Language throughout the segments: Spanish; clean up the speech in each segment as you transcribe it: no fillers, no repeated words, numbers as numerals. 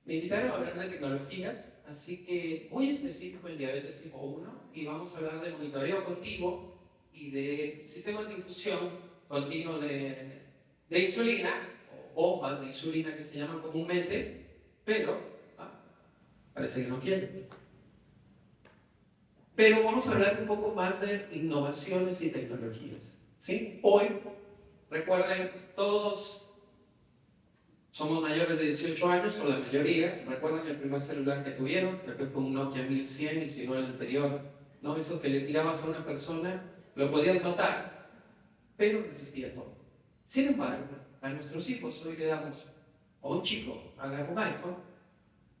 Me invitaron a hablar de tecnologías, así que muy específico en diabetes tipo 1 y vamos a hablar de monitoreo continuo y de sistemas de infusión continuo de insulina o bombas de insulina que se llaman comúnmente, pero parece que no quieren. Pero vamos a hablar un poco más de innovaciones y tecnologías, ¿sí? Hoy, recuerden, todos somos mayores de 18 años, o la mayoría. ¿Recuerdan el primer celular que tuvieron? Creo que fue un Nokia 1100, y si no el anterior. ¿No? Eso que le tirabas a una persona, lo podían notar, pero resistía todo. Sin embargo, a nuestros hijos hoy le damos, o a un chico, agarra un iPhone,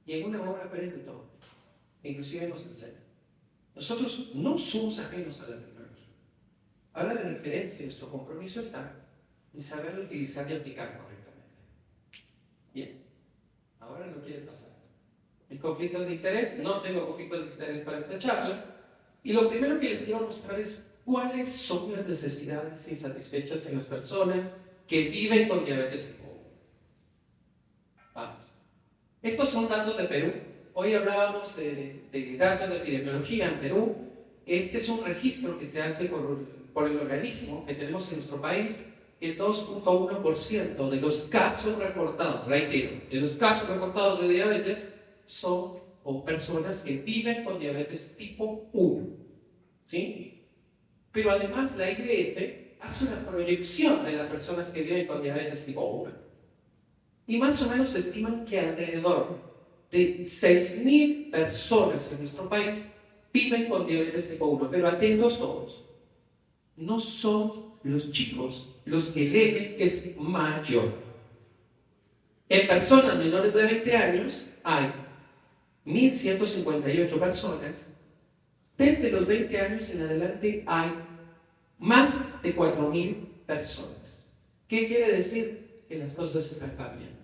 y en una hora aprende todo. Inclusive nos enseña. Nosotros no somos ajenos a la tecnología. Ahora la diferencia de nuestro compromiso está en saber utilizar y aplicar correctamente. Bien, ahora no quiere pasar. Mis conflictos de interés, no tengo conflictos de interés para esta charla. Y lo primero que les quiero mostrar es cuáles son las necesidades insatisfechas en las personas que viven con diabetes tipo 1. Vamos. Estos son datos de Perú. Hoy hablábamos de datos de epidemiología en Perú. Este es un registro que se hace por el organismo que tenemos en nuestro país. El 2.1% de los casos reportados, reitero, de los casos reportados de diabetes son personas que viven con diabetes tipo 1. ¿Sí? Pero además la IDF hace una proyección de las personas que viven con diabetes tipo 1. Y más o menos se estiman que alrededor de 6.000 personas en nuestro país viven con diabetes tipo 1. Pero atentos todos, no son los chicos los que leen que es mayor. En personas menores de 20 años hay 1.158 personas. Desde los 20 años en adelante hay más de 4.000 personas. ¿Qué quiere decir? Que las cosas están cambiando.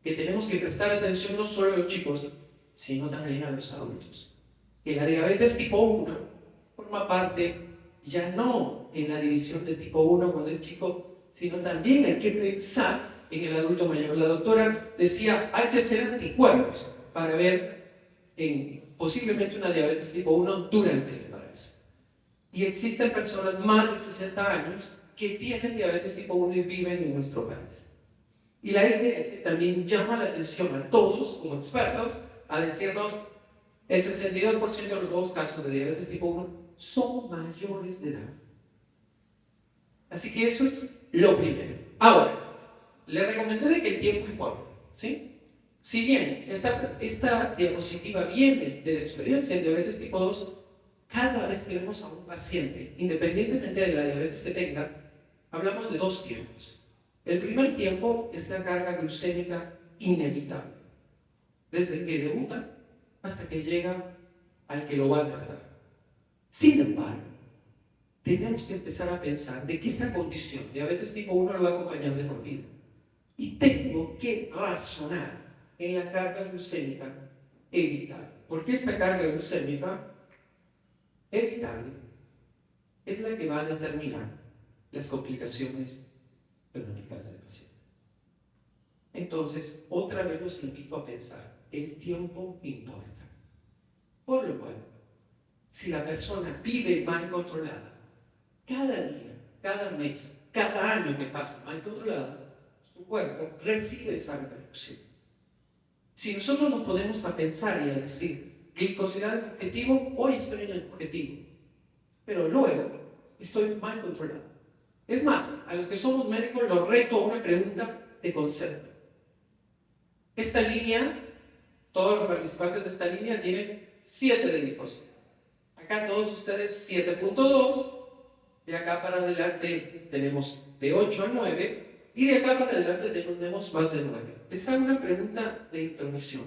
Que tenemos que prestar atención no solo a los chicos, sino también a los adultos. Que la diabetes tipo 1 forma parte ya no en la división de tipo 1 cuando es chico, sino también hay que pensar en el adulto mayor. La doctora decía, hay que hacer anticuerpos para ver posiblemente una diabetes tipo 1 durante el embarazo. Y existen personas más de 60 años que tienen diabetes tipo 1 y viven en nuestro país. Y la IDF también llama la atención a todos, como expertos, a decirnos el 62% de los nuevos casos de diabetes tipo 1 son mayores de edad. Así que eso es lo primero. Ahora, le recomendé de que el tiempo importa, ¿sí? Si bien esta diapositiva viene de la experiencia en diabetes tipo 2, cada vez que vemos a un paciente, independientemente de la diabetes que tenga, hablamos de dos tiempos. El primer tiempo es la carga glucémica inevitable, desde que debuta hasta que llega al que lo va a tratar. Sin embargo, tenemos que empezar a pensar de que esta condición, diabetes tipo 1, lo va a acompañar de por vida. Y tengo que razonar en la carga glucémica evitable. Porque esta carga glucémica evitable es la que va a determinar las complicaciones crónicas del paciente. Entonces, otra vez los invito a pensar, el tiempo importa. Por lo cual, si la persona vive mal controlada, cada día, cada mes, cada año que pasa mal controlada, su cuerpo recibe esa repercusión. Si nosotros nos ponemos a pensar y a decir, glicosidad es objetivo, hoy estoy en el objetivo, pero luego estoy mal controlado. Es más, a los que somos médicos los reto a una pregunta de concepto. Esta línea, todos los participantes de esta línea tienen 7 de glicosida. Acá todos ustedes 7.2, de acá para adelante tenemos de 8 a 9, y de acá para adelante tenemos más de 9. Les hago una pregunta de intromisión.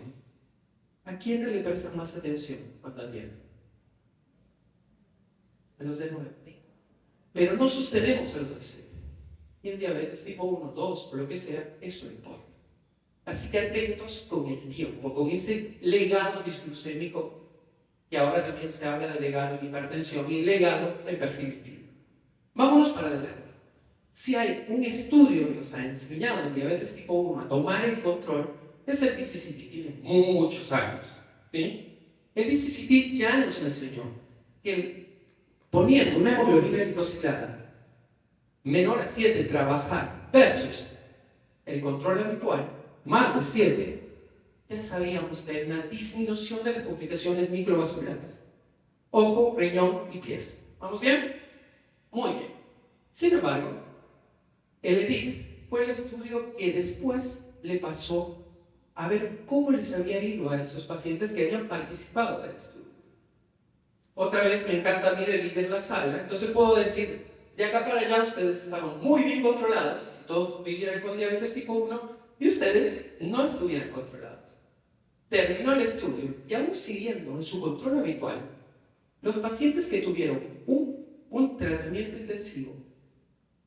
¿A quién le prestan más atención cuando atienden? A los de 9. Pero no sostenemos a los de 7. Y en diabetes tipo 1, 2, o lo que sea, eso no importa. Así que atentos con el tiempo, con ese legado disglucémico, que ahora también se habla de legado en hipertensión y legado en perfil lipídico. Vámonos para adelante. Si hay un estudio que nos ha enseñado en diabetes tipo 1 a tomar el control, es el DCCT, tiene muchos años, ¿sí? El DCCT ya nos enseñó que poniendo una hemoglobina glicosílada menor a 7 trabajar versus el control habitual, más de 7, ya sabíamos que hay una disminución de las complicaciones microvasculares. Ojo, riñón y pies. ¿Vamos bien? Muy bien. Sin embargo, el EDIT fue el estudio que después le pasó a ver cómo les había ido a esos pacientes que habían participado del estudio. Otra vez me encanta a mí de vida en la sala, entonces puedo decir, de acá para allá ustedes estaban muy bien controlados, si todos vivieran con diabetes tipo 1, y ustedes no estuvieran controlados. Terminó el estudio y aún siguiendo en su control habitual, los pacientes que tuvieron un tratamiento intensivo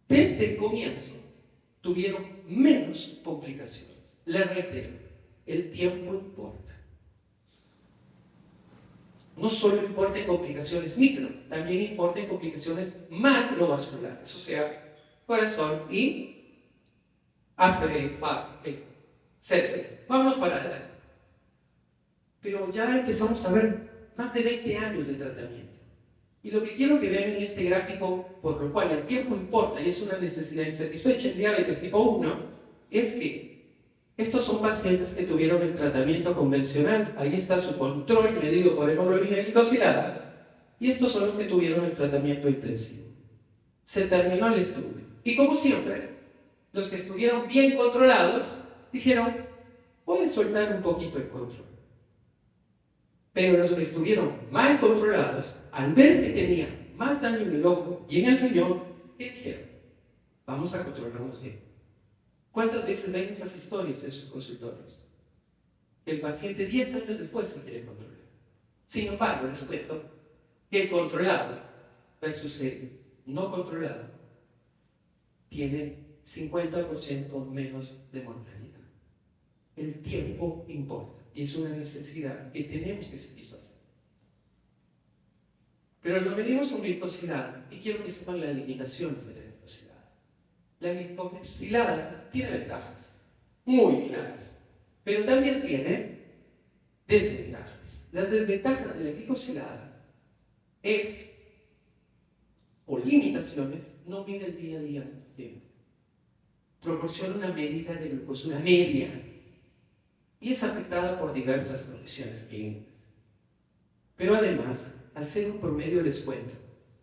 desde el comienzo tuvieron menos complicaciones. Les reitero, el tiempo importa. No solo importa en complicaciones micro, también importa en complicaciones macrovasculares, o sea, corazón y ACV, cerebro. Vámonos para adelante. Pero ya empezamos a ver más de 20 años de tratamiento. Y lo que quiero que vean en este gráfico, por lo cual el tiempo importa y es una necesidad insatisfecha en diabetes tipo 1, es que estos son pacientes que tuvieron el tratamiento convencional. Ahí está su control medido por hemoglobina glicosílada. Y estos son los que tuvieron el tratamiento intensivo. Se terminó el estudio. Y como siempre, los que estuvieron bien controlados dijeron, pueden soltar un poquito el control. Pero los que estuvieron mal controlados, al ver que tenían más daño en el ojo y en el riñón, dijeron, vamos a controlarnos bien. ¿Cuántas veces ven esas historias en sus consultorios? El paciente 10 años después se quiere controlar. Sin embargo, les cuento que el controlado versus el no controlado tiene 50% menos de mortalidad. El tiempo importa y es una necesidad que tenemos que satisfacer. Pero lo medimos con glicosilada y quiero que sepan las limitaciones de la glicosilada. La glicosilada tiene ventajas muy claras, pero también tiene desventajas. Las desventajas de la glicosilada es, o limitaciones, no mide el día a día del paciente. Proporciona una medida de glucosa, una media, y es afectada por diversas condiciones clínicas. Pero además, al ser un promedio les cuento,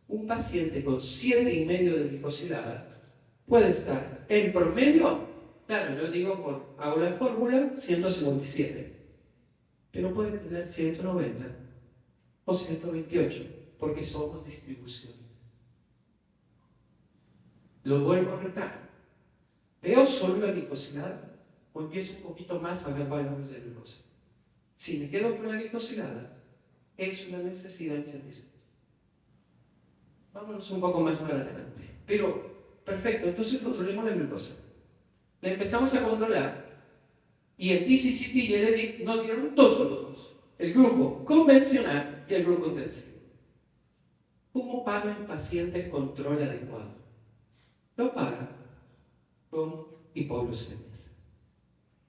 un paciente con 7,5 de glicosilada puede estar en promedio, claro, yo digo por hago la fórmula, 157, pero puede tener 190 o 128, porque somos distribuciones. Lo vuelvo a retar. ¿Veo solo la glicosilada o empiezo un poquito más a ver valores de glucosa? Si me quedo con la glicosilada, es una necesidad insatisfecha. Vámonos un poco más para adelante. Pero, perfecto, entonces controlemos la glucosa. La empezamos a controlar y el DCCT y el EDIC nos dieron dos grupos. El grupo convencional y el grupo intensivo. ¿Cómo paga el paciente el control adecuado? Lo paga con hipoglucemias.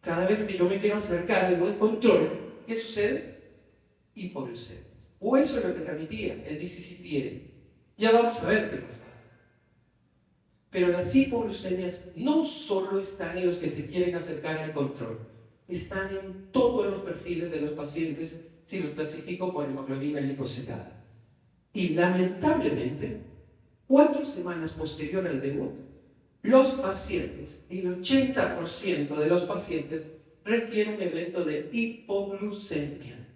Cada vez que yo me quiero acercar al buen control, ¿qué sucede? Hipoglucemias. O eso es lo que permitía el DCCT. Ya vamos a ver qué más pasa. Pero las hipoglucemias no solo están en los que se quieren acercar al control, están en todos los perfiles de los pacientes si los clasifico por hemoglobina glicosilada. Y lamentablemente, 4 semanas posterior al debut, los pacientes, el 80% de los pacientes refieren un evento de hipoglucemia.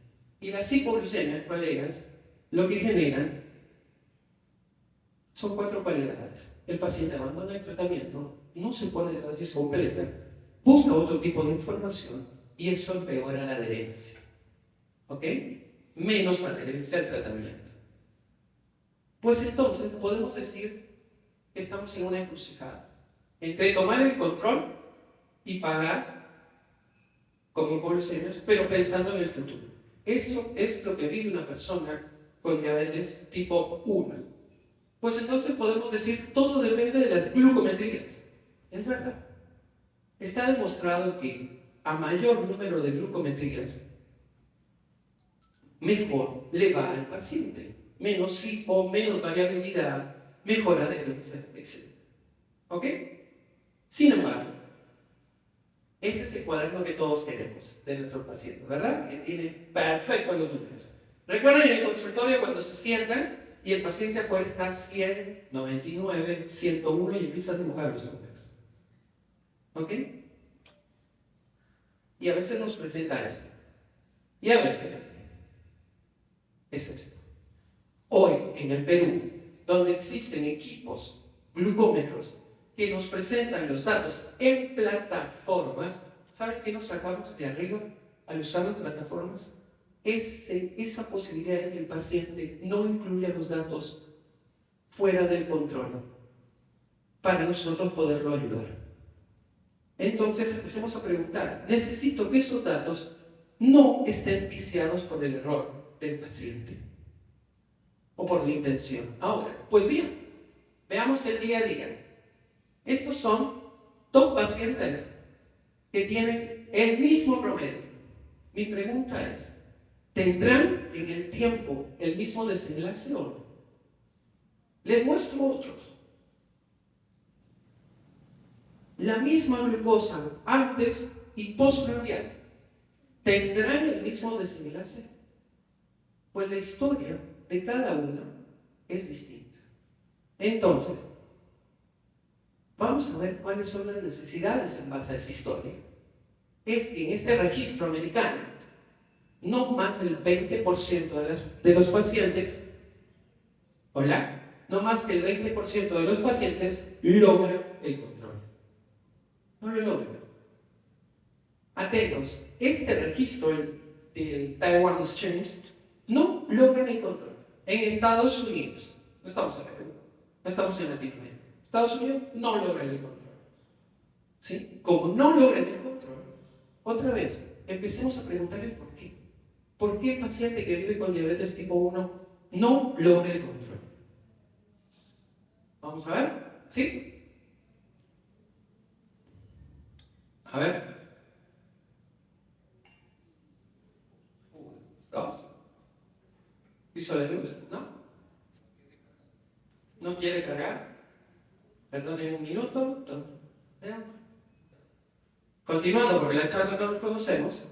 Y las hipoglucemias, colegas, lo que generan son 4 cualidades. El paciente abandona el tratamiento, no se pone la dosis completa, busca otro tipo de información y eso empeora la adherencia. ¿Ok? Menos adherencia al tratamiento. Pues entonces podemos decir que estamos en una encrucijada entre tomar el control y pagar con hipoglucemias, pero pensando en el futuro. Eso es lo que vive una persona con diabetes tipo 1. Pues entonces podemos decir, todo depende de las glucometrías. Es verdad. Está demostrado que a mayor número de glucometrías, mejor le va al paciente. Menos hipo, menos variabilidad, mejora de glucosa, etc. ¿Ok? Sin embargo, este es el cuaderno que todos queremos de nuestros pacientes, ¿verdad? Que tiene perfecto los números. Recuerden en el consultorio cuando se sientan y el paciente afuera está 100, 99, 101 y empieza a dibujar los números. ¿Ok? Y a veces nos presenta esto. Y a veces es esto. Hoy en el Perú, donde existen equipos glucómetros que nos presentan los datos en plataformas, ¿saben qué nos sacamos de arriba al usar las plataformas? Esa posibilidad de que el paciente no incluya los datos fuera del control para nosotros poderlo ayudar. Entonces empecemos a preguntar, necesito que esos datos no estén viciados por el error del paciente o por la intención. Ahora, pues bien, veamos el día a día. Estos son dos pacientes que tienen el mismo promedio. Mi pregunta es, ¿tendrán en el tiempo el mismo desenlace o no? Les muestro otros. La misma glucosa antes y postprandial. ¿Tendrán el mismo desenlace? Pues la historia de cada uno es distinta. Entonces, vamos a ver cuáles son las necesidades en base a esa historia. Es que en este registro americano, no más del 20% de los pacientes, no más que el 20% de los pacientes logran el control. No lo logran. Atentos, este registro del Taiwan Exchange no logra el control. En Estados Unidos, no estamos en Perú, no estamos en Latinoamérica, Estados Unidos no logra el control. ¿Sí? Como no logran el control, otra vez, empecemos a preguntar el por qué. ¿Por qué el paciente que vive con diabetes tipo 1 no logra el control? Vamos a ver, ¿sí? A ver. 1, 2. Piso de luz, ¿no? ¿No quiere cargar? Perdonen un minuto. Continuando, porque la charla no lo conocemos,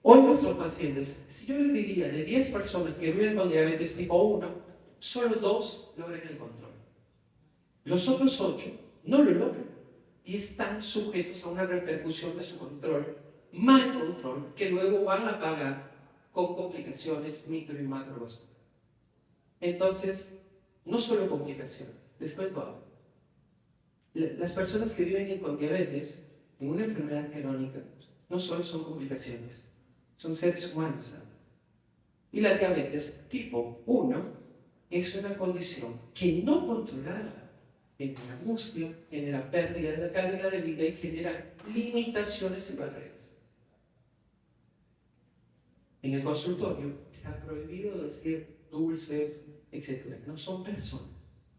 hoy nuestros pacientes, si yo les diría de 10 personas que viven con diabetes tipo 1, solo 2 logran el control. Los otros 8 no lo logran y están sujetos a una repercusión de su control, mal control, que luego van a pagar con complicaciones micro y macrovasculares. Entonces, no solo complicaciones, les cuento algo. Las personas que viven con diabetes, en una enfermedad crónica, no solo son complicaciones, son seres humanos. Y la diabetes tipo 1 es una condición que no controlada genera angustia, genera pérdida de la calidad de vida y genera limitaciones y barreras. En el consultorio está prohibido decir dulces, etc. No son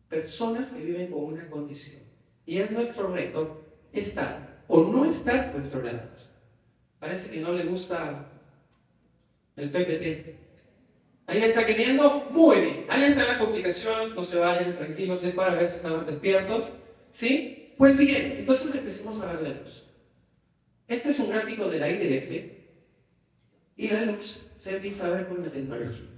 personas que viven con una condición. Y es nuestro reto estar o no estar controlados. Parece que no le gusta el PPT. Ahí está queriendo, muy bien. Ahí están las complicaciones, no se vayan, tranquilos, es para ver si están despiertos. ¿Sí? Pues bien, entonces empecemos a ver la luz. Este es un gráfico de la IDF y la luz se empieza a ver con la tecnología.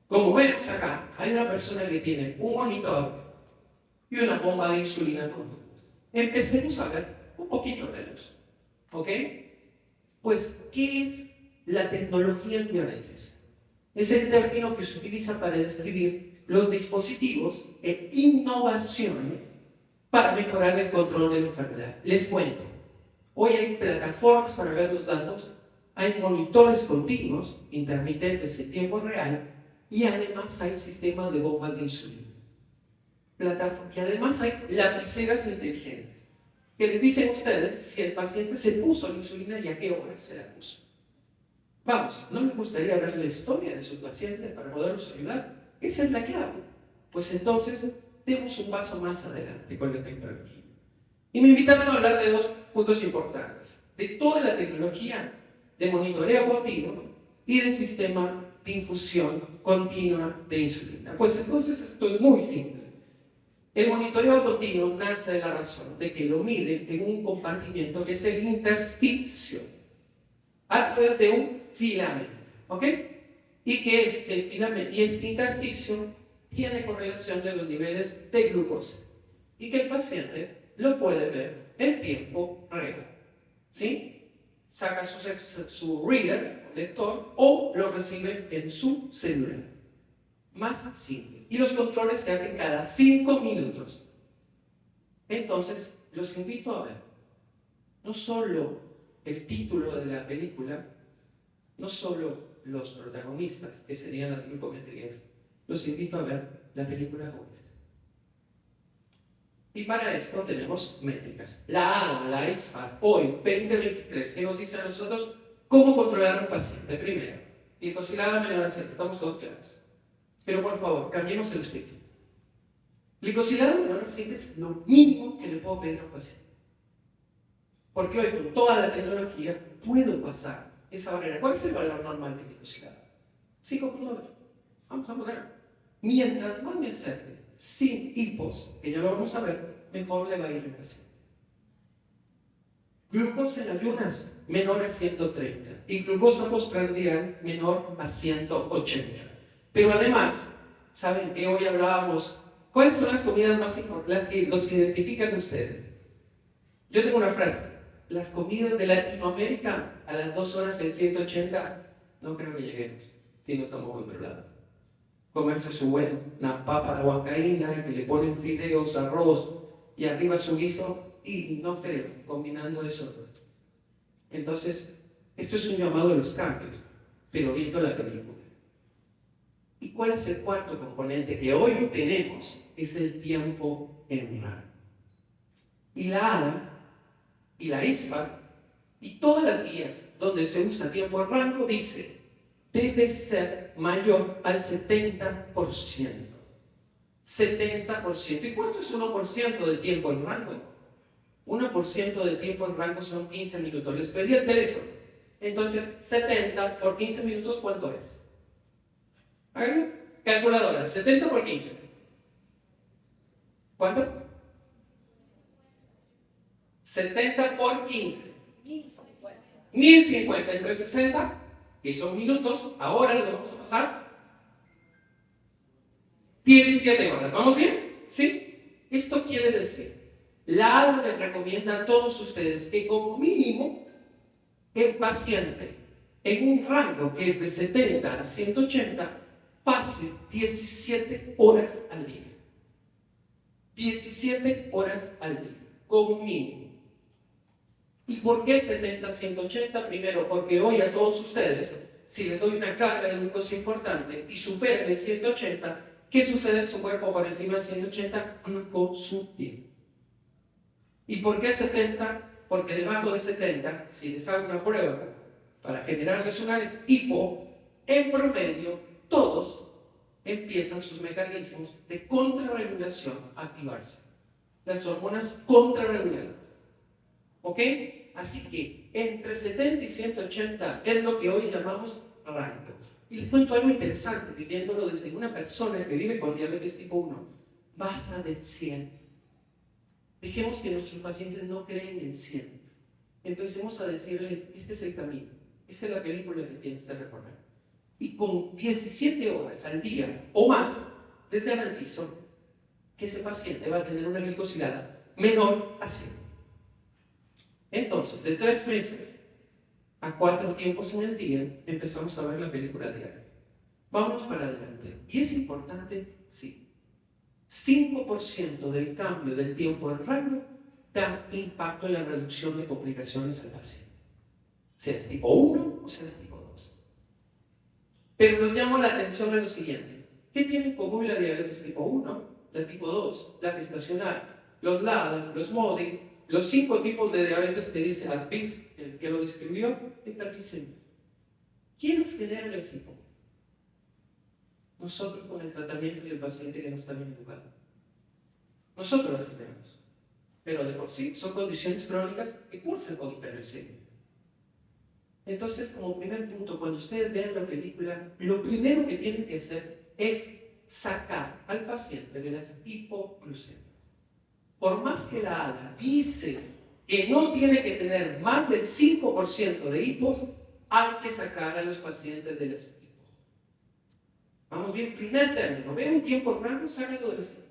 Como vemos acá, hay una persona que tiene un monitor y una bomba de insulina con luz. Empecemos a ver un poquito de luz. ¿Ok? Pues, ¿qué es la tecnología en diabetes? Es el término que se utiliza para describir los dispositivos e innovaciones para mejorar el control de la enfermedad. Les cuento, hoy hay plataformas para ver los datos, hay monitores continuos, intermitentes en tiempo real, y además hay sistemas de bombas de insulina. Y además hay lapiceras inteligentes, que les dicen a ustedes si el paciente se puso la insulina y a qué hora se la puso. Vamos, ¿no me gustaría ver la historia de sus pacientes para poderlos ayudar? Esa es la clave. Pues entonces, demos un paso más adelante con la tecnología. Y me invitaron a hablar de dos puntos importantes. de toda la tecnología de monitoreo continuo y de sistema de infusión continua de insulina. Pues entonces esto es muy simple. El monitoreo continuo nace de la razón de que lo miden en un compartimiento que es el intersticio, a través de un filamento, ¿ok? Y que este filamento y este intersticio tiene correlación de los niveles de glucosa y que el paciente lo puede ver en tiempo real, ¿sí? Saca su reader, lector, o lo recibe en su celular. Más simple. Y los controles se hacen cada 5 minutos. Entonces, los invito a ver no solo el título de la película, no solo los protagonistas, que serían las glucometrías, los invito a ver la película completa. Y para esto tenemos métricas. La ADA, la ISPA, hoy, 2023, que nos dice a nosotros cómo controlar a un paciente. Primero, glicosilada menor a 7, estamos todos claros. Pero por favor, cambiemos el espíritu. Glicosilada menor a 7 es lo mínimo que le puedo pedir a un paciente. Porque hoy, con toda la tecnología, puedo pasar esa barrera. ¿Cuál es el valor normal de glicosilada? 5.8. Vamos a ponerlo. Mientras más me acerque, sin hipos, que ya lo vamos a ver, mejor le va a ir el paciente. Glucosa en ayunas, menor a 130. Y glucosa postprandial, menor a 180. Pero además, ¿saben que hoy hablábamos? ¿Cuáles son las comidas más importantes, las que los identifican ustedes? Yo tengo una frase. Las comidas de Latinoamérica a las 2 horas en 180, no creo que lleguemos, si no estamos controlados. Comerse su una papa a la huancaína, que le ponen fideos, arroz y arriba su guiso, y no creo, combinando eso. Entonces, esto es un llamado a los cambios, pero viendo la película. ¿Y cuál es el cuarto componente que hoy tenemos? Es el tiempo en rango. Y la ADA y la ISPA y todas las guías donde se usa tiempo en rango dice debe ser mayor al 70%. 70%. ¿Y cuánto es 1% de tiempo en rango? 1% de tiempo en rango son 15 minutos. Les pedí el teléfono. Entonces, 70 por 15 minutos, ¿cuánto es? Hagan calculadora. 70 por 15. ¿Cuánto? 70 por 15. 1050 entre 60, que son minutos. Ahora lo vamos a pasar 17 horas. ¿Vamos bien? ¿Sí? Esto quiere decir, la ADA les recomienda a todos ustedes que como mínimo el paciente en un rango que es de 70 a 180 pase 17 horas al día. 17 horas al día, como mínimo. ¿Y por qué 70 a 180? Primero, porque hoy a todos ustedes, si les doy una carga de glucosa importante y supera el 180, ¿qué sucede en su cuerpo por encima del 180? Glucosubir. ¿Y por qué 70? Porque debajo de 70, si les hago una prueba para generarles una hipo, en promedio, todos empiezan sus mecanismos de contrarregulación a activarse. Las hormonas contrarreguladoras. ¿Ok? Así que entre 70 y 180 es lo que hoy llamamos rango. Y les cuento algo interesante, viviéndolo desde una persona que vive con diabetes tipo 1. Basta del 100. Dejemos que nuestros pacientes no creen en el 100. Empecemos a decirle, este es el camino, esta es la película que tienes que recorrer. Y con 17 horas al día o más, les garantizo que ese paciente va a tener una glicosilada menor a 100. Entonces, de 3 meses a 4 tiempos en el día, empezamos a ver la película diaria. Vamos para adelante. Y es importante, sí. 5% del cambio del tiempo en rango da impacto en la reducción de complicaciones al paciente. Seas tipo 1 o seas tipo 2. Pero nos llama la atención a lo siguiente. ¿Qué tiene en común la diabetes tipo 1, la tipo 2, la gestacional, los LADA, los MODI, los 5 tipos de diabetes que dice Advis, el que lo describió, hiperglicemia? ¿Quiénes generan el hipo? Nosotros con el tratamiento y el paciente que no está bien educado. Nosotros lo generamos. Pero de por sí son condiciones crónicas que cursan con hiperglicemia. Entonces, como primer punto, cuando ustedes vean la película, lo primero que tienen que hacer es sacar al paciente de las hipoglucemias. Por más que la ADA dice que no tiene que tener más del 5% de hipos, hay que sacar a los pacientes de las hipos. Vamos bien, primer término, ve un tiempo en rango, sácalo de las hipos.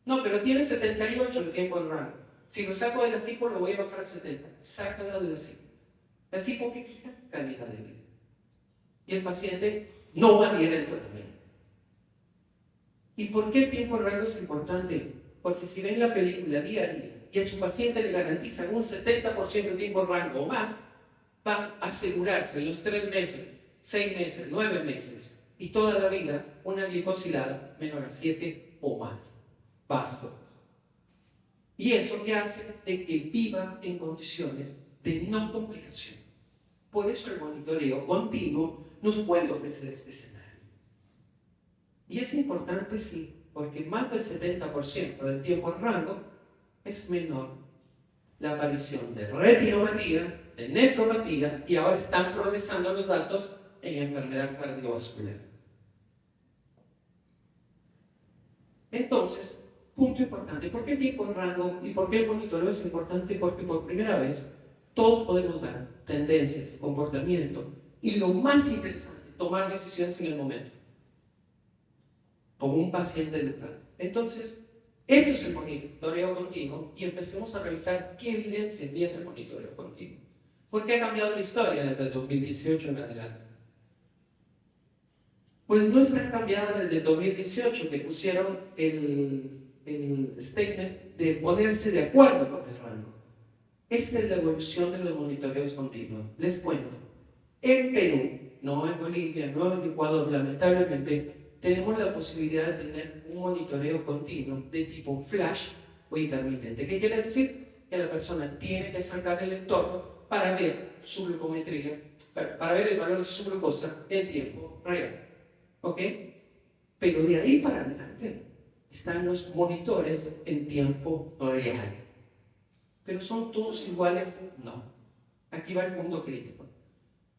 No, pero tiene 78 el tiempo en rango. Si lo saco de las hipos, lo voy a bajar a 70. Sácalo de las hipos. Las hipos que quitan calidad de vida. Y el paciente no va a adherir el tratamiento. ¿Y por qué el tiempo en rango es importante? Porque si ven la película día a día y a su paciente le garantizan un 70% de tiempo en rango o más, van a asegurarse en los 3 meses, 6 meses, 9 meses y toda la vida una glicosilada menor a 7 o más, bajo. Y eso que hace de que viva en condiciones de no complicación. Por eso el monitoreo continuo nos puede ofrecer este escenario. Y es importante, sí, porque más del 70% del tiempo en rango es menor la aparición de retinopatía, de nefropatía, y ahora están progresando los datos en enfermedad cardiovascular. Entonces, punto importante, ¿por qué tiempo en rango y por qué el monitoreo es importante? Porque por primera vez todos podemos ver tendencias, comportamiento y lo más interesante, tomar decisiones en el momento, como un paciente letal. Entonces, esto es el monitoreo continuo y empecemos a revisar qué evidencia tiene el monitoreo continuo. ¿Por qué ha cambiado la historia desde el 2018 en adelante? Pues no está cambiada desde el 2018 que pusieron el statement de ponerse de acuerdo con el rango. Esta es la evolución de los monitoreos continuos. Les cuento. En Perú, no en Bolivia, no en Ecuador, lamentablemente, tenemos la posibilidad de tener un monitoreo continuo de tipo flash o intermitente. ¿Qué quiere decir? Que la persona tiene que sacar el entorno para ver su glucometría, para ver el valor de su glucosa en tiempo real. ¿Ok? Pero de ahí para adelante están los monitores en tiempo real. ¿Pero son todos iguales? No. Aquí va el punto crítico.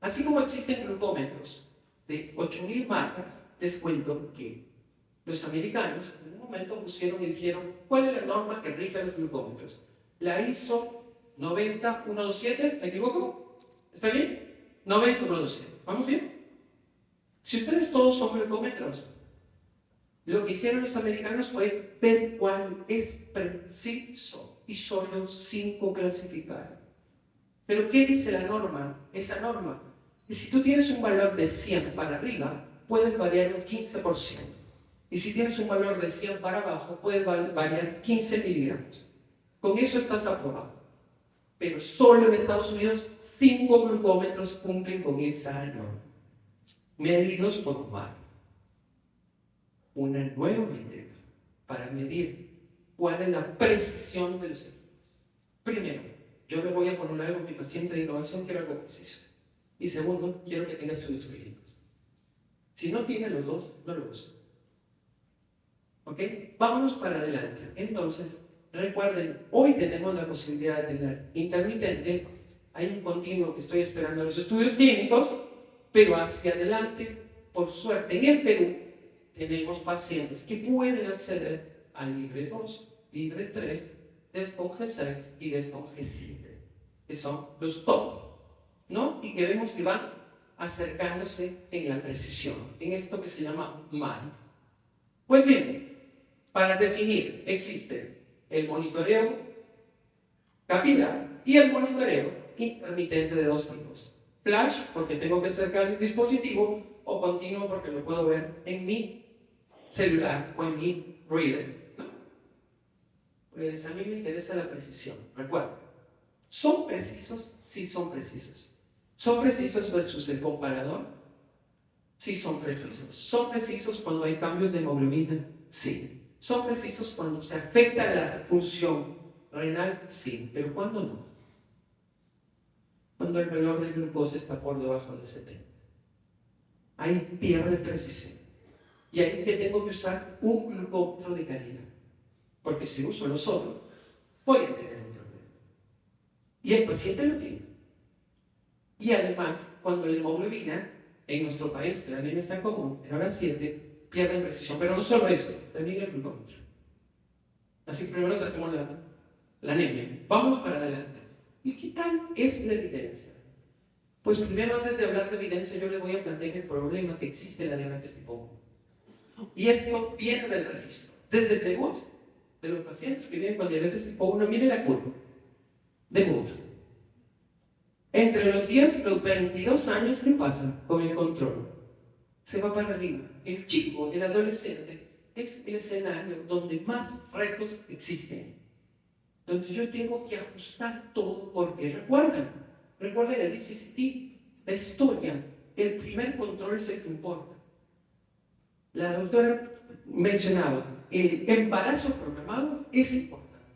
Así como existen glucómetros de 8.000 marcas, les cuento que los americanos en un momento pusieron y dijeron ¿cuál es la norma que rige los glucómetros? La ISO 90127, ¿me equivoco? ¿Está bien? 90127, ¿vamos bien? Si ustedes todos son glucómetros, lo que hicieron los americanos fue ver cuál es preciso y solo 5 clasificaron. ¿Pero qué dice la norma? Esa norma. Y si tú tienes un valor de 100 para arriba, puedes variar un 15%. Y si tienes un valor de 100 para abajo, puedes variar 15 miligramos. Con eso estás aprobado. Pero solo en Estados Unidos, 5 glucómetros cumplen con esa norma. Medidos por humanos. Una nueva métrica para medir cuál es la precisión de los efectos. Primero, yo le voy a poner algo a mi paciente de innovación, quiero algo preciso. Y segundo, quiero que tenga estudios clínicos. Si no tiene los dos, no lo uso. ¿Ok? Vámonos para adelante. Entonces, recuerden, hoy tenemos la posibilidad de tener intermitente. Hay un continuo que estoy esperando los estudios clínicos, pero hacia adelante, por suerte, en el Perú, tenemos pacientes que pueden acceder al Libre 2, Libre 3, Descon G6 y Descon G7, que son los top, ¿no? Y que vemos que van acercándose en la precisión, en esto que se llama MAND. Pues bien, para definir existe el monitoreo capilar y el monitoreo intermitente de dos tipos. Flash, porque tengo que acercar el dispositivo, o continuo porque lo puedo ver en mi celular o en mi reader. Pues a mí me interesa la precisión. Recuerda, ¿son precisos? Sí, son precisos. ¿Son precisos versus el comparador? Sí, son precisos. ¿Son precisos cuando hay cambios de hemoglobina? Sí. ¿Son precisos cuando se afecta la función renal? Sí. ¿Pero cuándo no? Cuando el valor de glucosa está por debajo de 70. Ahí pierde precisión. Y ahí que tengo que usar un glucómetro de calidad. Porque si uso los otros, voy a tener un problema. Y el paciente lo tiene. Y además, cuando la hemoglobina en nuestro país, que la anemia está común, en hora 7, pierden precisión. Pero no solo eso, también el glucómetro. Así que primero tratemos la anemia. Vamos para adelante. ¿Y qué tal es la evidencia? Pues primero, antes de hablar de evidencia, yo les voy a plantear el problema que existe en la diabetes tipo 1. Y esto viene del registro. Desde el debut de los pacientes que vienen con diabetes tipo 1, miren la curva. Debut. Entre los 10 y los 22 años, ¿qué pasa con el control? Se va para arriba. El chico, el adolescente, es el escenario donde más retos existen. Donde yo tengo que ajustar todo porque recuerden el DCCT, la historia, el primer control es el que importa. La doctora mencionaba, el embarazo programado es importante.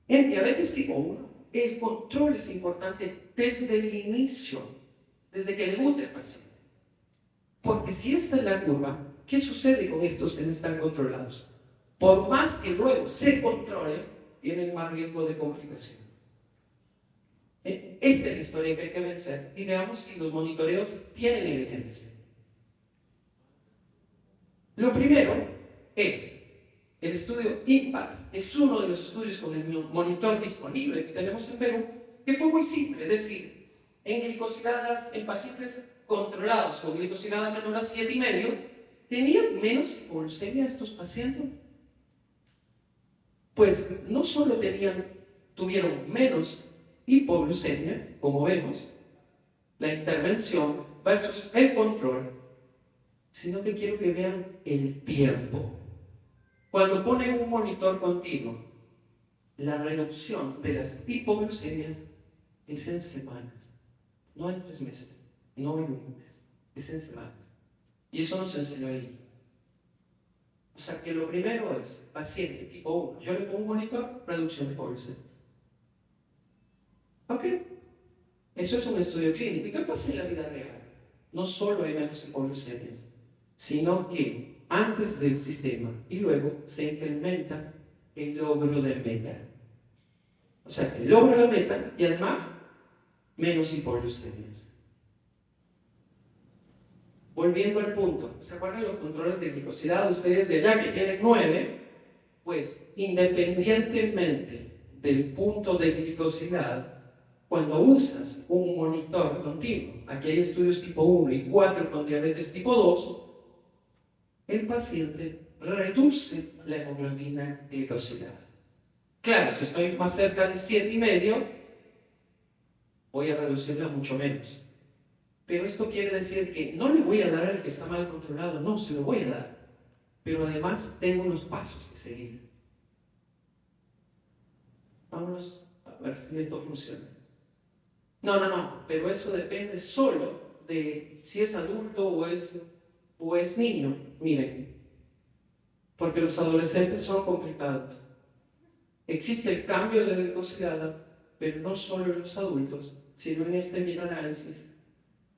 En diabetes tipo 1, el control es importante desde el inicio, desde que debuta el paciente. Porque si esta es la curva, ¿qué sucede con estos que no están controlados? Por más que luego se controle, tienen más riesgo de complicación. Esta es la historia que hay que vencer y veamos si los monitoreos tienen evidencia. Lo primero es el estudio IMPACT. Es uno de los estudios con el monitor disponible que tenemos en Perú, que fue muy simple, es decir, en glicosiladas, en pacientes controlados con glicosilada menor a 7,5, ¿tenían menos hipoglucemia estos pacientes? Pues no solo tuvieron menos hipoglucemia, como vemos, la intervención versus el control, sino que quiero que vean el tiempo. Cuando ponen un monitor continuo, la reducción de las hipoglucemias es en semanas, no en 3 meses, no en un mes, es en semanas. Y eso nos enseñó el libro. O sea que lo primero es, paciente tipo 1, yo le pongo un monitor, reducción de hipoglucemia. ¿Ok? Eso es un estudio clínico. ¿Y qué pasa en la vida real? No solo hay menos hipoglucemias, sino que antes del sistema y luego se incrementa el logro de meta. O sea, el logro de meta y además menos hipoglucemias. Volviendo al punto, ¿se acuerdan los controles de glicosilada? Ustedes de allá que tienen 9, pues independientemente del punto de glicosilada, cuando usas un monitor continuo, aquí hay estudios tipo 1 y 4 con diabetes tipo 2, el paciente reduce la hemoglobina glicosilada. Claro, si estoy más cerca de 7,5, voy a reducirla mucho menos. Pero esto quiere decir que no le voy a dar al que está mal controlado, no, se lo voy a dar. Pero además tengo unos pasos que seguir. Vamos a ver si esto funciona. No, pero eso depende solo de si es adulto o es niño. Miren, porque los adolescentes son complicados. Existe el cambio de la glucosilada, pero no solo en los adultos, sino en este microanálisis,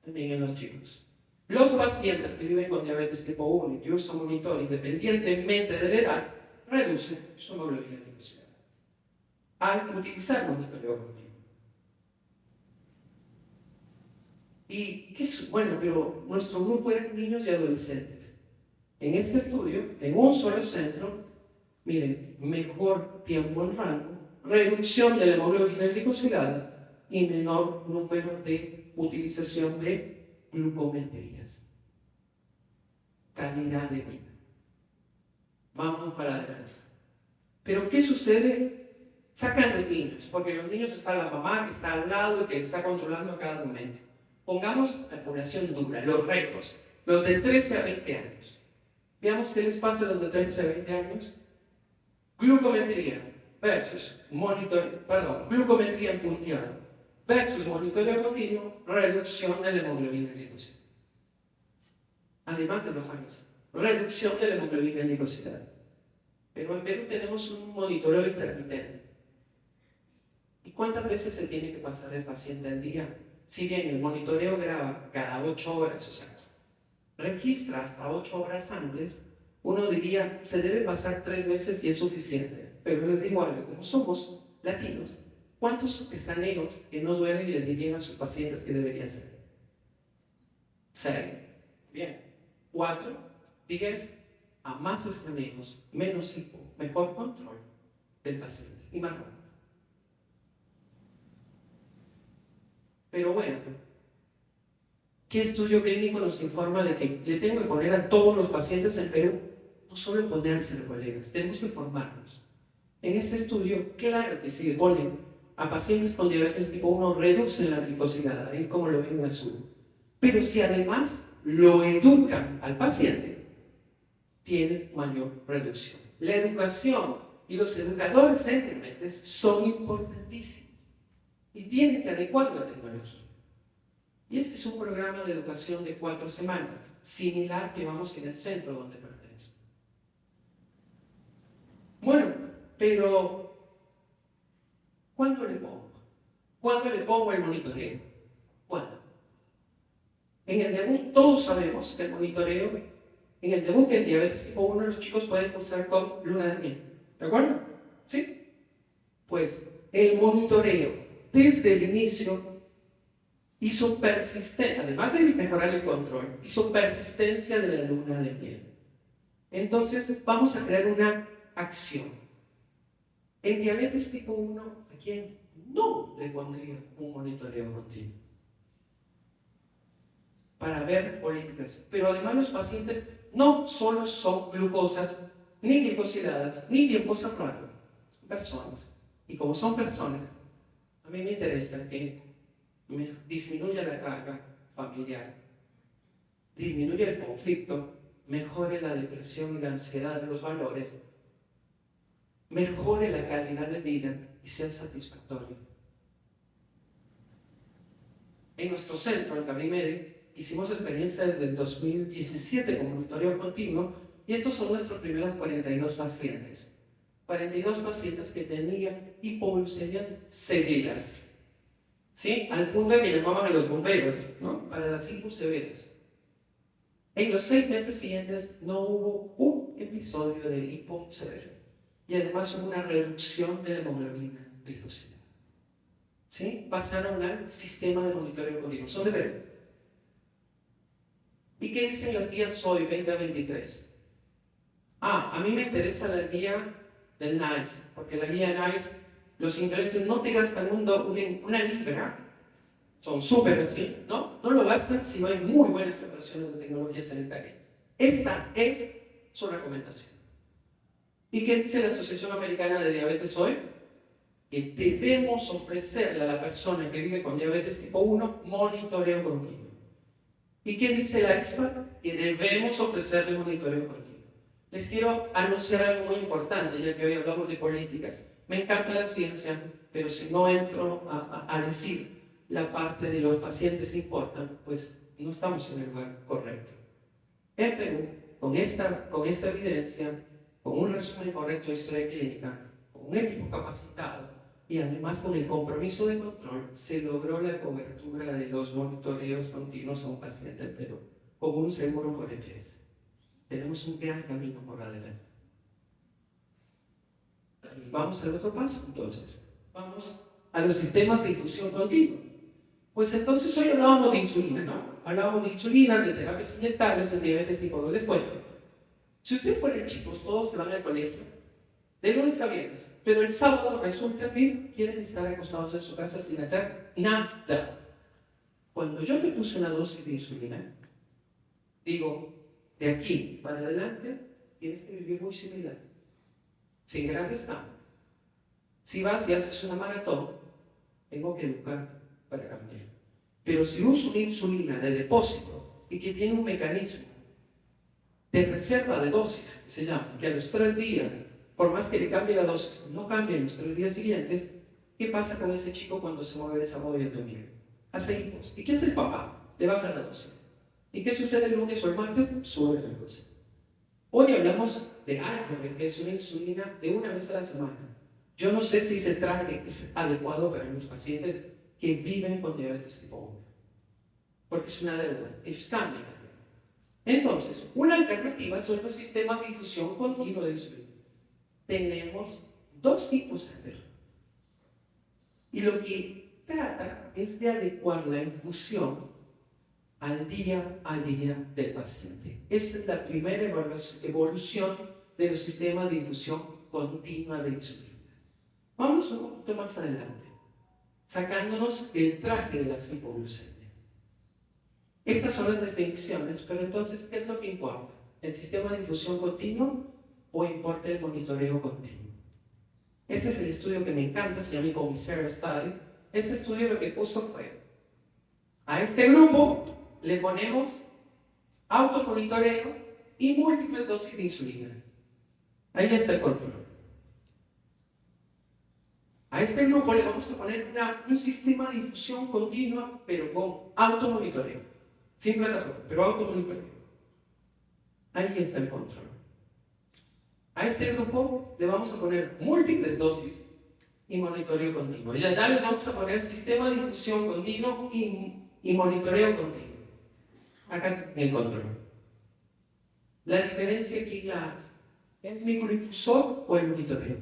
también en los chicos. Los pacientes que viven con diabetes tipo 1 y que usan monitor independientemente de la edad, reducen su hemoglobina glicosilada al utilizar monitoreo continuo. Y qué es bueno, pero nuestro grupo eran niños y adolescentes. En este estudio, en un solo centro, miren, mejor tiempo en rango, reducción de la hemoglobina glicosilada y menor número de utilización de glucometrías. Calidad de vida. Vamos para adelante. Pero ¿qué sucede? Sacan los niños, porque los niños está la mamá que está al lado y que está controlando a cada momento. Pongamos la población dura, los retos, los de 13 a 20 años. Veamos qué les pasa a los de 13 a 20 años. Glucometría versus glucometría en punteado versus monitoreo continuo, reducción de la hemoglobina glicosilada. Además de los años, reducción de la hemoglobina glicosilada. Pero en Perú tenemos un monitoreo intermitente. ¿Y cuántas veces se tiene que pasar el paciente al día? Si bien el monitoreo graba cada 8 horas, o sea, registra hasta 8 horas antes, uno diría, se debe pasar 3 veces y es suficiente. Pero les digo algo, como somos latinos, ¿Cuántos escaneos que no duelen y les dirían a sus pacientes que debería hacer? 6. Bien. 4. 10. A más escaneos, menos hipo, mejor control del paciente y más rápido. Pero bueno, ¿qué estudio clínico nos informa de que le tengo que poner a todos los pacientes en Perú? No solo ponerse, colegas, tenemos que formarnos. En este estudio, claro que si le ponen a pacientes con diabetes tipo 1, reducen la glicosilada, ahí como lo ven en azul. Pero si además lo educan al paciente, tiene mayor reducción. La educación y los educadores en diabetes son importantísimos y tienen que adecuar la tecnología. Y este es un programa de educación de 4 semanas, similar que vamos en el centro donde pertenezco. Bueno, pero ¿cuándo le pongo? ¿Cuándo le pongo el monitoreo? ¿Cuándo? En el debut todos sabemos que el monitoreo, en el debut en diabetes tipo 1 los chicos pueden cursar con luna de miel. ¿De acuerdo? ¿Sí? Pues el monitoreo desde el inicio hizo persistencia, además de mejorar el control, hizo persistencia de la luna de miel. Entonces vamos a crear una acción. En diabetes tipo 1, ¿a quién no le pondría un monitoreo continuo? Para ver políticas. Pero además los pacientes no solo son glucosas, ni glicosiladas, ni tiempos aprobados. Son personas. Y como son personas, a mí me interesa que disminuya la carga familiar, disminuya el conflicto, mejore la depresión y la ansiedad de los valores, mejore la calidad de vida y sea satisfactorio. En nuestro centro, en Cabrimede, hicimos experiencia desde el 2017 con monitoreo continuo y estos son nuestros primeros 42 pacientes. 42 pacientes que tenían hipoglucemias severas. ¿Sí? Al punto de que llamaban a los bomberos, ¿no? Para las hiposeveras. En los 6 meses siguientes no hubo un episodio de hiposevero. Y además hubo una reducción de la hemoglobina glicosilada. ¿Sí? Pasaron al sistema de monitoreo continuo. Son de Perú. ¿Y qué dicen las guías hoy, 2023? A mí me interesa la guía del NICE, porque la guía NICE, los ingleses no te gastan una libra, son súper así, ¿no? No lo gastan si no hay muy buenas separaciones de tecnología sanitaria. Esta es su recomendación. ¿Y qué dice la Asociación Americana de Diabetes hoy? Que debemos ofrecerle a la persona que vive con diabetes tipo 1 monitoreo continuo. ¿Y qué dice la EXPA? Que debemos ofrecerle monitoreo continuo. Les quiero anunciar algo muy importante, ya que hoy hablamos de políticas. Me encanta la ciencia, pero si no entro a decir la parte de los pacientes importan, pues no estamos en el lugar correcto. En Perú, con esta evidencia, con un resumen correcto de historia clínica, con un equipo capacitado y además con el compromiso de control, se logró la cobertura de los monitoreos continuos a un paciente en Perú, con un seguro por EPS. Tenemos un gran camino por adelante. Vamos al otro paso, entonces. Vamos a los sistemas de infusión continua. Pues entonces hoy hablábamos de insulina, ¿no? Hablábamos de insulina, de terapias inyectables en diabetes tipo 2. Les cuento. Si ustedes fueran chicos, todos que van al colegio, de lunes a viernes, pero el sábado resulta que quieren estar acostados en su casa sin hacer nada. Cuando yo te puse una dosis de insulina, digo, de aquí para adelante tienes que vivir muy similar, sin grandes cambios. Si vas y haces una maratón, tengo que educarte para cambiar. Pero si uso una insulina de depósito y que tiene un mecanismo de reserva de dosis, que se llama, que a los 3 días, por más que le cambie la dosis, no cambia en los 3 días siguientes, ¿qué pasa con ese chico cuando se mueve de esa modo abdominal? Hace hipos. ¿Y qué hace el papá? Le baja la dosis. ¿Y qué sucede el lunes o el martes? Sube la dosis. Hoy hablamos de algo, que es una insulina de una vez a la semana. Yo no sé si ese traje es adecuado para los pacientes que viven con diabetes tipo 1, porque es una deuda. Ellos cambian. Entonces, una alternativa son los sistemas de infusión continua de insulina. Tenemos 2 tipos de Y lo que trata es de adecuar la infusión al día a día del paciente. Esa es la primera evolución de los sistemas de infusión continua de insulina. Vamos un poquito más adelante, sacándonos el traje de las hipoglucemias. Estas son las definiciones, pero entonces, ¿qué es lo que importa? ¿El sistema de infusión continua o importa el monitoreo continuo? Este es el estudio que me encanta, se llama Commissary Study. Este estudio lo que puso fue, a este grupo le ponemos automonitoreo y múltiples dosis de insulina. Ahí está el control. A este grupo le vamos a poner un sistema de infusión continua, pero con automonitoreo. Sin plataforma, pero automonitoreo. Ahí está el control. A este grupo le vamos a poner múltiples dosis y monitoreo continuo. Y allá le vamos a poner sistema de infusión continuo y monitoreo continuo. Acá el control. La diferencia aquí la hace el microinfusor o el monitoreo.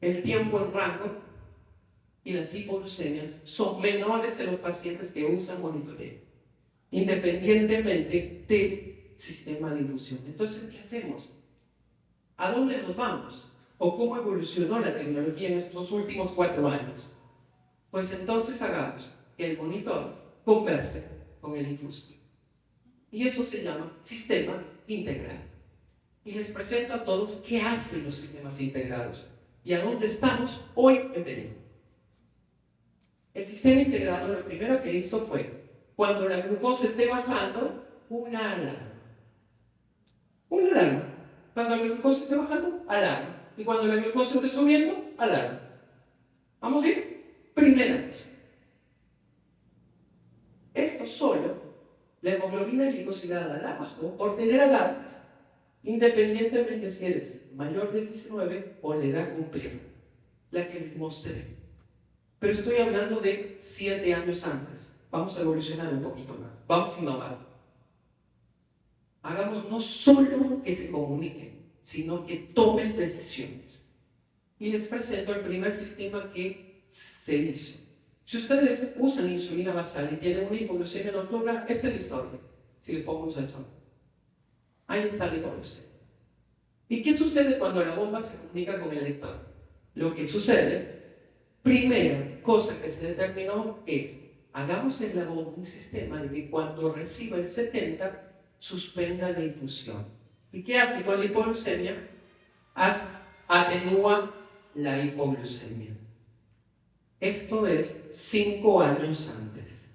El tiempo en rango y las hipoglucemias son menores en los pacientes que usan monitoreo, independientemente del sistema de infusión. Entonces, ¿qué hacemos? ¿A dónde nos vamos? ¿O cómo evolucionó la tecnología en estos últimos 4 años? Pues entonces hagamos que el monitor converse con el infusor. Y eso se llama sistema integrado. Y les presento a todos qué hacen los sistemas integrados y a dónde estamos hoy en Perú. El sistema integrado lo primero que hizo fue, cuando la glucosa esté bajando, una alarma. Una alarma. Cuando la glucosa esté bajando, alarma. Y cuando la glucosa esté subiendo, alarma. ¿Vamos bien? Primera cosa. Esto solo, la hemoglobina glicosilada la bajó por tener alarmas, independientemente si eres mayor de 19 o la edad cumplida, la que les mostré. Pero estoy hablando de 7 años antes. Vamos a evolucionar un poquito más. Vamos a innovar. Hagamos no solo que se comuniquen, sino que tomen decisiones. Y les presento el primer sistema que se hizo. Si ustedes usan insulina basal y tienen una hipoglucemia nocturna, esta es la historia. Si les pongo un sensor. Ahí está la hipoglucemia. ¿Y qué sucede cuando la bomba se comunica con el lector? Lo que sucede, primera cosa que se determinó es, hagamos en la bomba un sistema de que cuando reciba el 70, suspenda la infusión. ¿Y qué hace con la hipoglucemia? Atenúa la hipoglucemia. Esto es 5 años antes.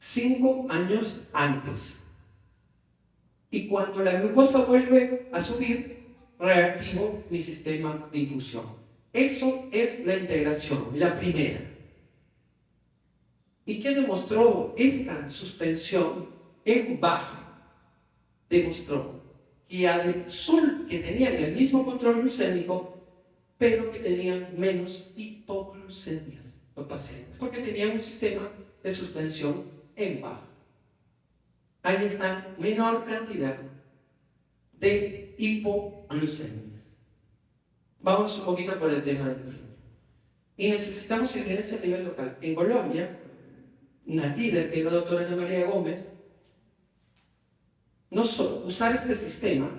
5 años antes. Y cuando la glucosa vuelve a subir, reactivo mi sistema de infusión. Eso es la integración, la primera. ¿Y qué demostró esta suspensión en baja? Demostró que tenían el mismo control glucémico, pero que tenían menos hipoglucemias los pacientes, porque tenían un sistema de suspensión en baja. Ahí está menor cantidad de hipoglucemias. Vamos un poquito por el tema del tiempo. Y necesitamos evidencia a nivel local. En Colombia, una líder, que es la doctora Ana María Gómez, no solo usar este sistema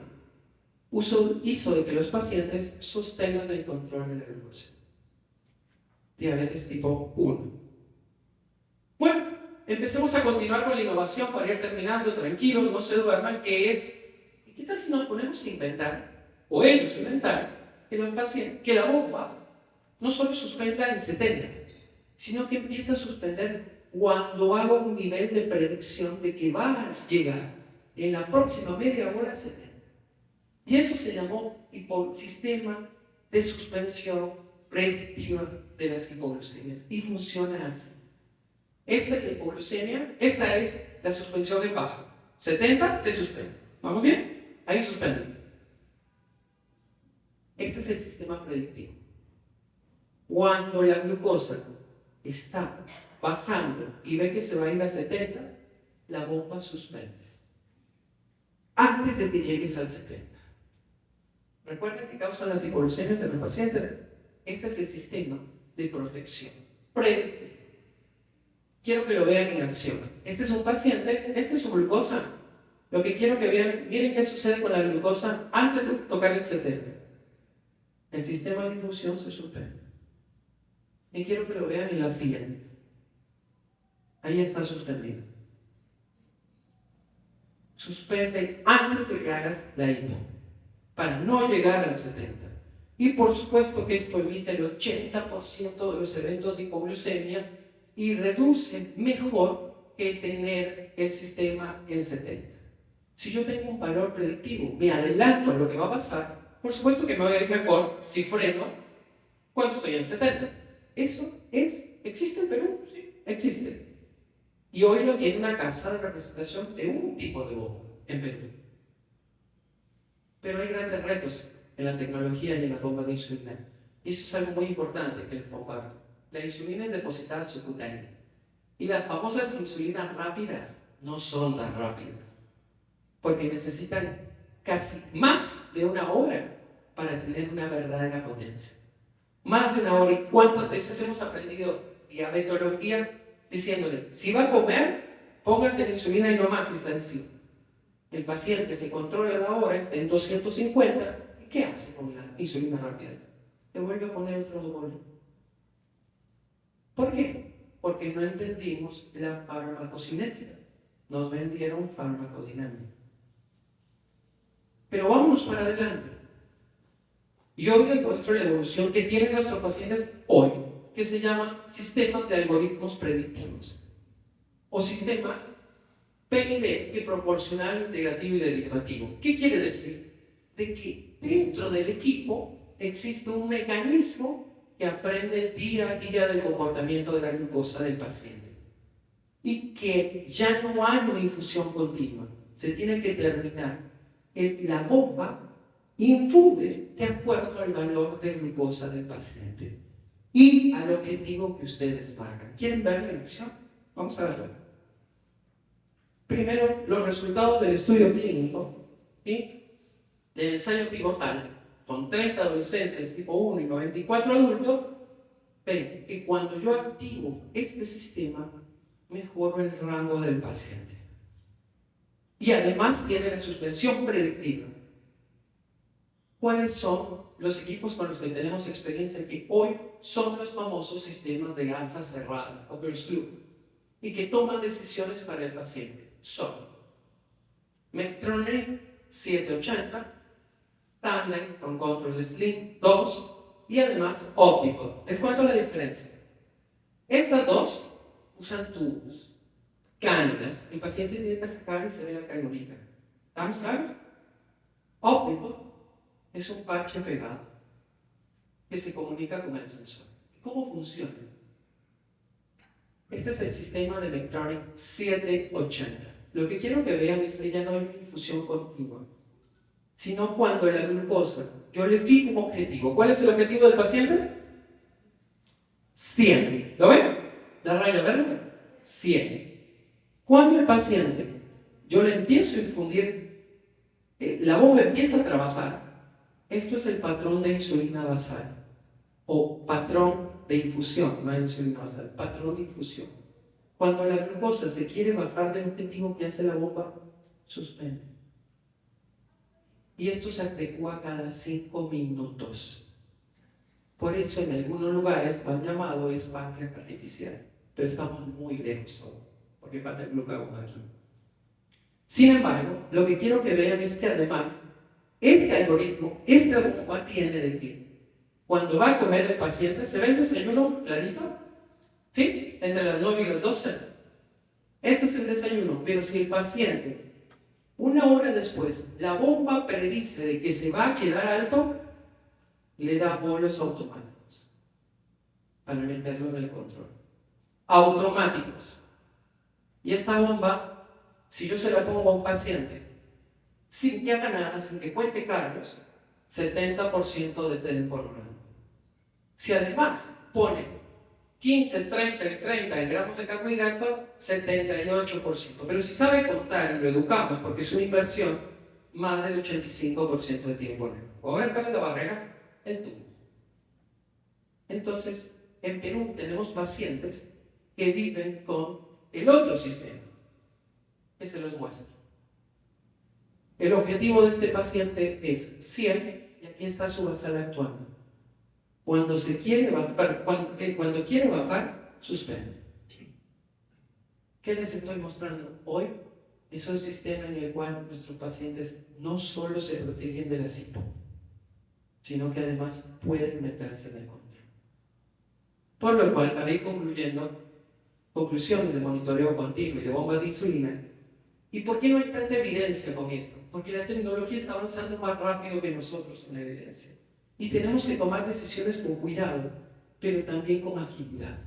hizo de que los pacientes sostengan el control de la glucosa. Diabetes tipo 1. Bueno, empecemos a continuar con la innovación para ir terminando tranquilos, no se duerman, que es, ¿qué tal si nos ponemos a inventar, o ellos inventar, que la bomba no solo suspenda en 70, sino que empiece a suspender cuando haga un nivel de predicción de que va a llegar en la próxima media hora a 70. Y eso se llamó sistema de suspensión predictiva de las hipoglucemias. Y funciona así. Esta es la hipoglucemia, esta es la suspensión en baja. 70 te suspende. ¿Vamos bien? Ahí suspende. Este es el sistema predictivo. Cuando la glucosa está bajando y ve que se va a ir a 70, la bomba suspende. Antes de que llegues al 70. Recuerden que causan las hipoglucemias en los pacientes. Este es el sistema de protección predictivo. Quiero que lo vean en acción. Este es un paciente, esta es su glucosa. Lo que quiero que vean, miren qué sucede con la glucosa antes de tocar el 70. El sistema de infusión se suspende. Y quiero que lo vean en la siguiente. Ahí está suspendido. Suspende antes de que hagas la hipo, para no llegar al 70. Y por supuesto que esto evita el 80% de los eventos de hipoglucemia y reduce mejor que tener el sistema en 70. Si yo tengo un valor predictivo, me adelanto a lo que va a pasar, por supuesto que me voy a ir mejor si freno cuando estoy en 70. Eso existe en Perú, sí, existe. Y hoy lo tiene una casa de representación de un tipo de bomba en Perú. Pero hay grandes retos en la tecnología y en las bombas de insulina. Y eso es algo muy importante que les comparto. La insulina es depositada subcutánea. Y las famosas insulinas rápidas no son tan rápidas, porque necesitan casi más de una hora para tener una verdadera potencia. Más de una hora. ¿Y cuántas veces hemos aprendido diabetología diciéndole, si va a comer, póngase la insulina y no más si está encima? El paciente se controla la hora, está en 250, ¿y qué hace con la insulina rápida? Le vuelve a poner otro doble. ¿Por qué? Porque no entendimos la farmacocinética. Nos vendieron farmacodinámica. Pero vámonos para adelante. Y hoy les muestro la evolución que tienen nuestros pacientes hoy, que se llaman sistemas de algoritmos predictivos o sistemas PID, proporcional, integrativo y derivativo. ¿Qué quiere decir? De que dentro del equipo existe un mecanismo que aprende día a día del comportamiento de la glucosa del paciente y que ya no hay una infusión continua, se tiene que terminar. La bomba infunde de acuerdo al valor de glucosa del paciente y al objetivo que ustedes marcan. ¿Quieren ver la acción? Vamos a verlo. Primero, los resultados del estudio clínico, ¿sí? Del ensayo pivotal con 30 adolescentes tipo 1 y 94 adultos. Ven que cuando yo activo este sistema, mejoro el rango del paciente. Y además tiene la suspensión predictiva. ¿Cuáles son los equipos con los que tenemos experiencia que hoy son los famosos sistemas de gasa cerrada o closed loop y que toman decisiones para el paciente? Son Medtronic 780, Tandem con Control Slim 2 y además óptico. Les cuento la diferencia. Estas dos usan tubos, cánulas. El paciente tiene que sacar y se ve la canulita. ¿Estamos claros? Óptico es un parche pegado que se comunica con el sensor. ¿Cómo funciona? Este es el sistema de Medtronic 780. Lo que quiero que vean es que ya no hay una infusión continua, sino cuando la glucosa, yo le fijo un objetivo. ¿Cuál es el objetivo del paciente? 100. ¿Lo ven? La raya verde. 100. Cuando el paciente, yo le empiezo a infundir, la bomba empieza a trabajar. Esto es el patrón de insulina basal o patrón de infusión, no hay insulina basal, patrón de infusión. Cuando la glucosa se quiere bajar del objetivo que hace la bomba, suspende. Y esto se adecua cada 5 minutos. Por eso en algunos lugares van llamado es páncreas artificial, pero estamos muy lejos aún, porque falta el glucagón aquí. Sin embargo, lo que quiero que vean es que además, este algoritmo, esta bomba tiene de que cuando va a comer el paciente, ¿se ve el desayuno clarito? ¿Sí? Entre las 9 y las 12. Este es el desayuno, pero si el paciente, una hora después, la bomba predice de que se va a quedar alto, le da bolos automáticos para meterlo en el control. Automáticos. Y esta bomba, si yo se la pongo a un paciente, sin que haga nada, sin que cuente cargos, 70% de tren por hora. Si además pone 15, 30 gramos de carbohidrato, 78%. Pero si sabe contar y lo educamos, porque es una inversión, más del 85% de tiempo en el cuerpo. A ver, ¿cuál es la barrera? El tubo. Entonces, en Perú tenemos pacientes que viven con el otro sistema. Ese los muestra. El objetivo de este paciente es 100, y aquí está su basal actuando. Cuando quiere bajar, suspende. ¿Qué les estoy mostrando hoy? Es un sistema en el cual nuestros pacientes no solo se protegen de la SIPO, sino que además pueden meterse en el control. Por lo cual, para ir concluyendo, conclusiones de monitoreo continuo y de bombas de insulina. ¿Y por qué no hay tanta evidencia con esto? Porque la tecnología está avanzando más rápido que nosotros en la evidencia. Y tenemos que tomar decisiones con cuidado, pero también con agilidad.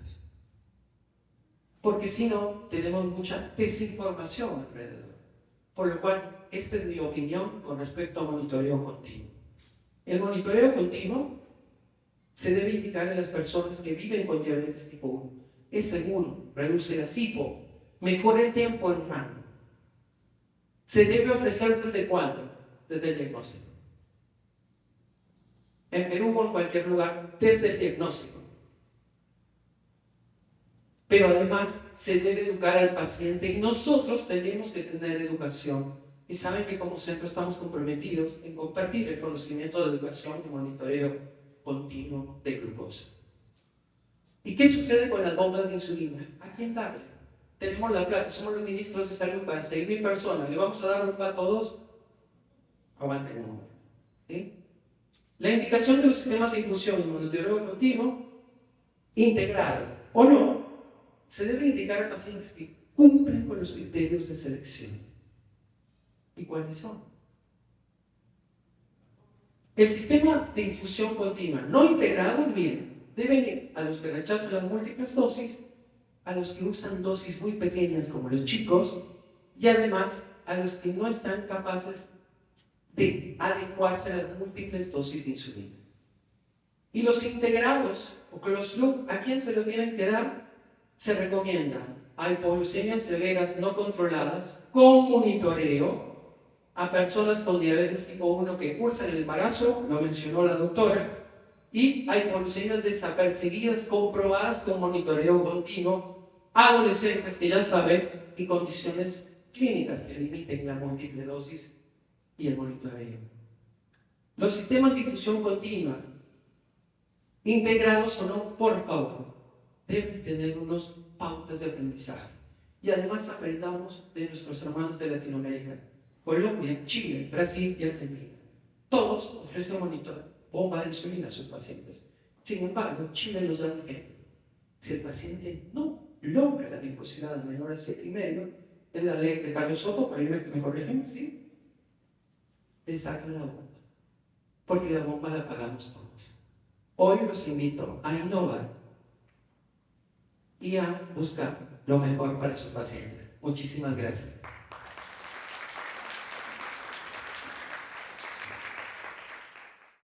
Porque si no, tenemos mucha desinformación alrededor. Por lo cual, esta es mi opinión con respecto a monitoreo continuo. El monitoreo continuo se debe indicar en las personas que viven con diabetes tipo 1. Es seguro, reduce la SIPO, mejora el tiempo en rango. ¿Se debe ofrecer desde cuándo? Desde el diagnóstico. En Perú o en cualquier lugar, desde el diagnóstico. Pero además se debe educar al paciente y nosotros tenemos que tener educación. Y saben que como centro estamos comprometidos en compartir el conocimiento de educación y monitoreo continuo de glucosa. ¿Y qué sucede con las bombas de insulina? ¿A quién darle? Tenemos la plata, somos los ministros de salud para 6.000 personas. ¿Le vamos a dar un a todos? Aguanten un momento. ¿Sí? La indicación de los sistemas de infusión y monitoreo continuo, integrado o no, se debe indicar a pacientes que cumplen con los criterios de selección. ¿Y cuáles son? El sistema de infusión continua no integrado, miren, deben ir a los que rechazan las múltiples dosis, a los que usan dosis muy pequeñas como los chicos, y además a los que no están capaces de adecuarse a las múltiples dosis de insulina. Y los integrados o closed loop, ¿a quién se lo tienen que dar? Se recomienda a hipoglucemias severas no controladas con monitoreo, a personas con diabetes tipo 1 que cursan el embarazo, lo mencionó la doctora, y a hipoglucemias desapercibidas comprobadas con monitoreo continuo, adolescentes que ya saben, y condiciones clínicas que limiten la múltiple dosis y el monitoreo. Los sistemas de infusión continua, integrados o no, por favor, deben tener unas pautas de aprendizaje. Y además aprendamos de nuestros hermanos de Latinoamérica, Colombia, Chile, Brasil y Argentina. Todos ofrecen bomba de insulina a sus pacientes. Sin embargo, Chile nos da un ejemplo. Si el paciente no logra la glucosidad menor a 7,5, es la ley de Carlos Soto, para irme me corrigen, ¿sí? Le sacan la bomba. Porque la bomba la pagamos todos. Hoy los invito a innovar y a buscar lo mejor para sus pacientes. Muchísimas gracias.